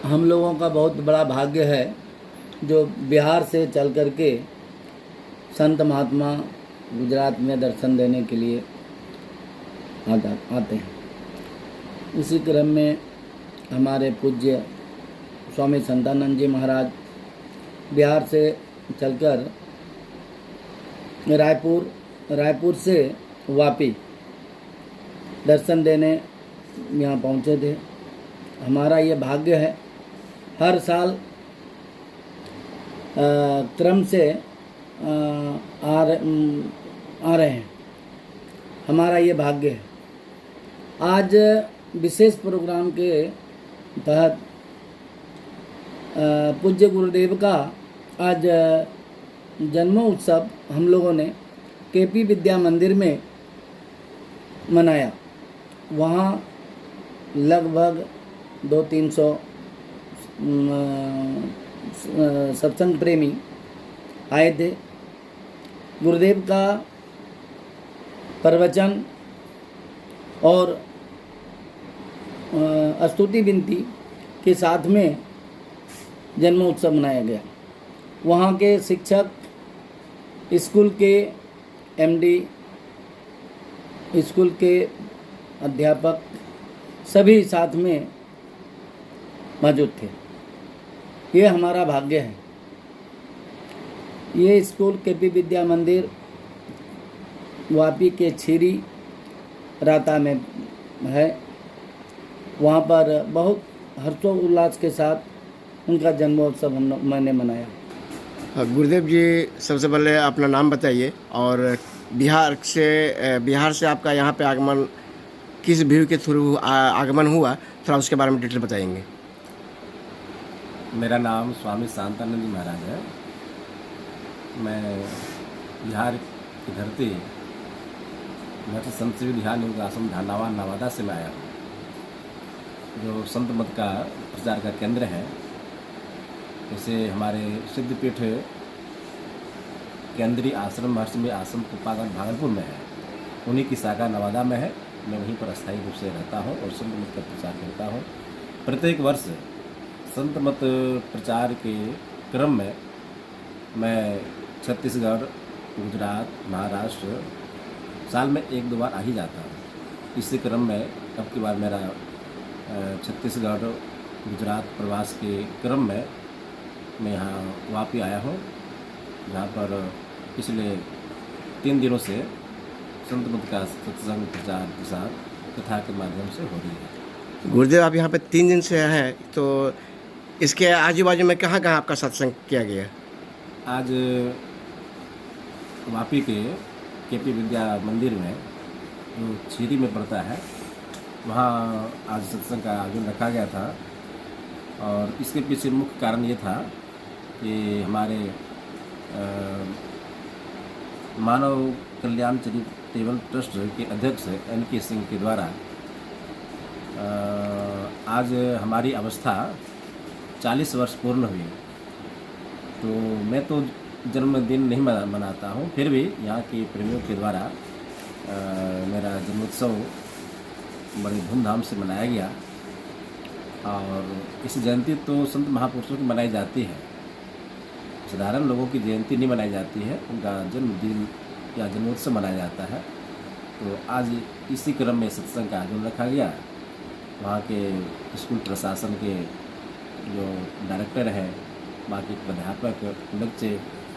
हम लोगों का बहुत बड़ा भाग्य है जो बिहार से चल कर के संत महात्मा गुजरात में दर्शन देने के लिए आते हैं। इसी क्रम में हमारे पूज्य स्वामी संतानंद जी महाराज बिहार से चलकर रायपुर से वापी दर्शन देने यहाँ पहुँचे थे। हमारा ये भाग्य है, हर साल क्रम से आ रहे हैं। हमारा ये भाग्य है। आज विशेष प्रोग्राम के तहत पूज्य गुरुदेव का आज जन्मोत्सव हम लोगों ने केपी विद्या मंदिर में मनाया। वहाँ लगभग 200-300 सत्संग प्रेमी आए थे। गुरुदेव का प्रवचन और स्तुति विनती के साथ में जन्मोत्सव मनाया गया। वहाँ के शिक्षक, स्कूल के एमडी, स्कूल के अध्यापक सभी साथ में मौजूद थे। ये हमारा भाग्य है। ये स्कूल केपी विद्या मंदिर वापी के छीरी राता में है। वहाँ पर बहुत हर्षोल्लास के साथ उनका जन्मोत्सव मैंने मनाया। गुरुदेव जी, सबसे पहले अपना नाम बताइए और बिहार से आपका यहाँ पे आगमन किस भीड़ के थ्रू आगमन हुआ, थोड़ा उसके बारे में डिटेल बताएंगे। मेरा नाम स्वामी शांतानंद जी महाराज है। मैं बिहार की धरती संत ध्यान योग आश्रम धानावा नवादा से मैं आया हूँ, जो संत मत का प्रचार का केंद्र है। जैसे हमारे सिद्धपीठ केंद्रीय आश्रम महर्षि आश्रम कुप्पागढ़ भागलपुर में है, उन्हीं की शाखा नवादा में है। मैं वहीं पर अस्थायी रूप से रहता हूँ और संत मत का प्रचार करता हूँ। प्रत्येक वर्ष संत मत प्रचार के क्रम में मैं छत्तीसगढ़, गुजरात, महाराष्ट्र साल में 1-2 बार आ ही जाता हूँ। इसी क्रम में अब की बार मेरा छत्तीसगढ़ गुजरात प्रवास के क्रम में मैं यहाँ वापी आया हूँ, जहाँ पर पिछले 3 दिनों से संत मत का सत्संग प्रचार प्रसार कथा के माध्यम से हो रही है। गुरुदेव, आप यहाँ पे 3 दिन से हैं, तो इसके आजू बाजू में कहाँ कहाँ आपका सत्संग किया गया? आज वापी के केपी विद्या मंदिर में, जो छीरी में पड़ता है, वहाँ आज सत्संग का आयोजन रखा गया था। और इसके पीछे मुख्य कारण ये था कि हमारे मानव कल्याण चैरिटेबल ट्रस्ट के अध्यक्ष NK सिंह के द्वारा आज हमारी अवस्था 40 वर्ष पूर्ण हुई। तो मैं तो जन्मदिन नहीं मनाता हूँ, फिर भी यहाँ के प्रेमियों के द्वारा मेरा जन्मोत्सव बड़ी धूमधाम से मनाया गया। और इस जयंती तो संत महापुरुषों की मनाई जाती है, साधारण लोगों की जयंती नहीं मनाई जाती है, उनका जन्मदिन या जन्मोत्सव मनाया जाता है। तो आज इसी क्रम में सत्संग का आयोजन रखा गया। वहाँ के स्कूल प्रशासन के जो डायरेक्टर हैं, बाकी प्राध्यापक, बच्चे,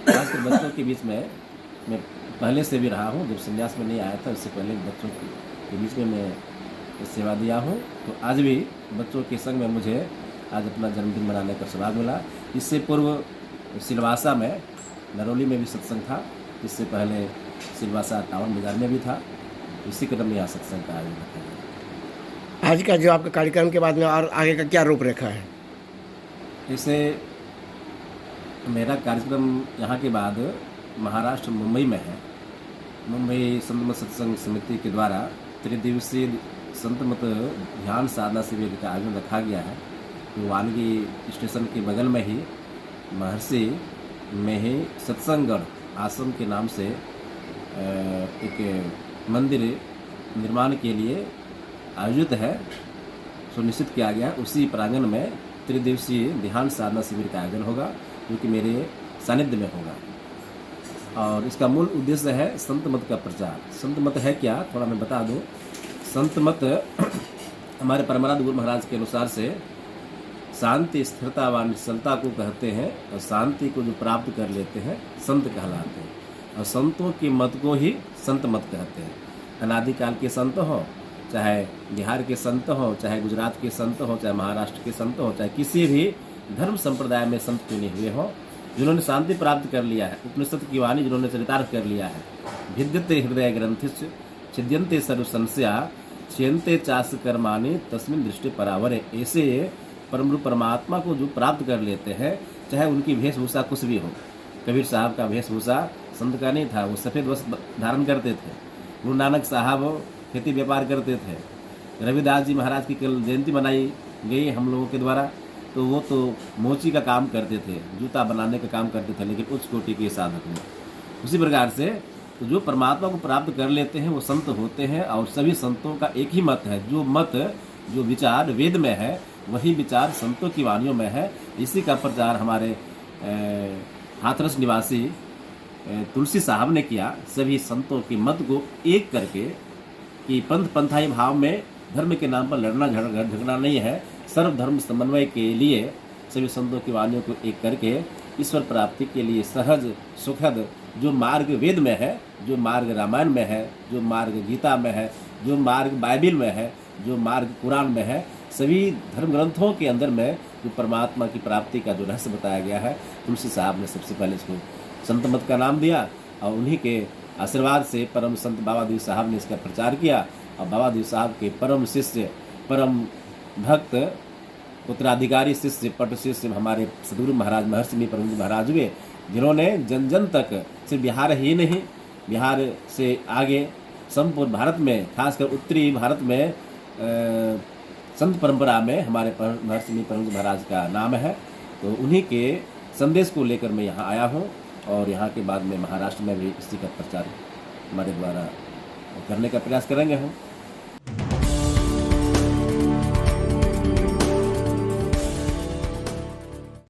खासकर बच्चों के बीच में मैं पहले से भी रहा हूँ। जब संन्यास में नहीं आया था, उससे पहले बच्चों के बीच में मैं सेवा दिया हूँ। तो आज भी बच्चों के संग में मुझे आज अपना जन्मदिन मनाने का सौभाग्य मिला। इससे पूर्व सिलवासा में, नरौली में भी सत्संग था। इससे पहले सिलवासा टाउन बाजार में भी था। इसी क्रम में यहाँ सत्संग का आयोजन रखा गया। आज का जो आपका कार्यक्रम के बाद में और आगे का क्या रूपरेखा है? जैसे मेरा कार्यक्रम यहाँ के बाद महाराष्ट्र मुंबई में है। मुंबई संत मत सत्संग समिति के द्वारा त्रिदिवसीय संत मत ध्यान साधना शिविर का आयोजन रखा गया है। तो वानगी स्टेशन के बगल में ही महर्षि में ही सत्संगगढ़ आश्रम के नाम से एक मंदिर निर्माण के लिए आयोजित है, सुनिश्चित किया गया। उसी प्रांगण में त्रिदिवसीय ध्यान साधना शिविर का आयोजन होगा, जो कि मेरे सानिध्य में होगा। और इसका मूल उद्देश्य है संत मत का प्रचार। संत मत है क्या, थोड़ा मैं बता दूं। संत मत हमारे परमानंद गुरु महाराज के अनुसार से शांति, स्थिरता व निश्चलता को कहते हैं, और शांति को जो प्राप्त कर लेते हैं संत कहलाते हैं। और संतों के मत को ही संत मत कहते हैं। अनादिकाल के संत हो, चाहे बिहार के संत हो, चाहे गुजरात के संत हो, चाहे महाराष्ट्र के संत हो, चाहे किसी भी धर्म संप्रदाय में संत चुने हुए हो, जिन्होंने शांति प्राप्त कर लिया है, उपनिषद की वाणी जिन्होंने चरितार्थ कर लिया है, भिद्यते हृदय ग्रंथिश्च छिद्यन्ते सर्व संशया क्षयन्ते चास कर्माणि तस्मिन् दृष्टि परावरे, ऐसे परम परमात्मा को जो प्राप्त कर लेते हैं, चाहे उनकी वेशभूषा कुछ भी हो। कबीर साहब का वेशभूषा संत का नहीं था, वो सफ़ेद वस्त्र धारण करते थे। गुरु नानक साहब खेती व्यापार करते थे। रविदास जी महाराज की कल जयंती मनाई गई हम लोगों के द्वारा, तो वो तो मोची का काम करते थे, जूता बनाने का काम करते थे, लेकिन उच्च कोटि के साधक में। उसी प्रकार से तो जो परमात्मा को प्राप्त कर लेते हैं वो संत होते हैं। और सभी संतों का एक ही मत है, जो मत, जो विचार वेद में है, वही विचार संतों की वाणियों में है। इसी का प्रचार हमारे हाथरस निवासी तुलसी साहब ने किया। सभी संतों के मत को एक करके कि पंथ पंथाई भाव में धर्म के नाम पर लड़ना झगड़ना नहीं है, सर्वधर्म समन्वय के लिए सभी संतों की वाणियों को एक करके ईश्वर प्राप्ति के लिए सहज सुखद जो मार्ग वेद में है, जो मार्ग रामायण में है, जो मार्ग गीता में है, जो मार्ग बाइबिल में है, जो मार्ग कुरान में है, सभी धर्म ग्रंथों के अंदर में जो परमात्मा की प्राप्ति का जो रहस्य बताया गया है, तुलसी साहब ने सबसे पहले इसको संत मत का नाम दिया। और उन्हीं के आशीर्वाद से परम संत बाबा देव साहब ने इसका प्रचार किया। और बाबा देव साहब के परम शिष्य, परम भक्त, उत्तराधिकारी शिष्य, पट शिष्य हमारे सदगुरु महाराज महर्षि में परम महाराज हुए, जिन्होंने जन जन तक सिर्फ बिहार ही नहीं, बिहार से आगे संपूर्ण भारत में, खासकर उत्तरी भारत में संत परंपरा में हमारे महर्षि में परम महाराज का नाम है। तो उन्हीं के संदेश को लेकर मैं यहाँ आया हूँ। और यहाँ के बाद में महाराष्ट्र में भी इसी का प्रचार हमारे द्वारा करने का प्रयास करेंगे हम।